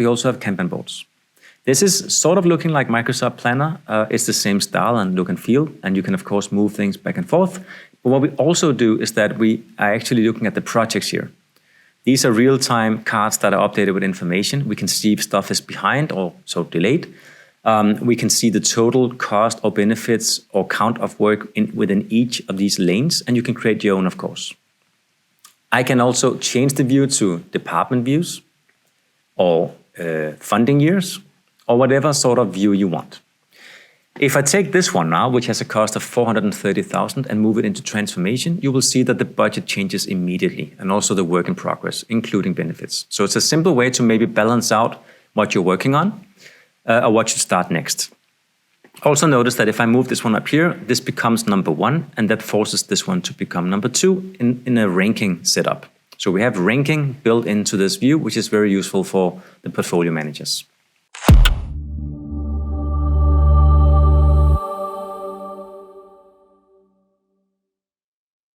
we also have Kanban Boards. This is sort of looking like Microsoft Planner. It's the same style and look and feel, and you can of course move things back and forth. But what we also do is that we are actually looking at the projects here. These are real-time cards that are updated with information. We can see if stuff is behind or so delayed. We can see the total cost or benefits or count of work within each of these lanes, and you can create your own, of course. I can also change the view to department views or funding years or whatever sort of view you want. If I take this one now, which has a cost of 430,000 and move it into transformation, you will see that the budget changes immediately and also the work in progress, including benefits. So it's a simple way to maybe balance out what you're working on or what should start next. Also notice that if I move this one up here, this becomes number 1, and that forces this one to become number 2 in a ranking setup. So we have ranking built into this view, which is very useful for the portfolio managers.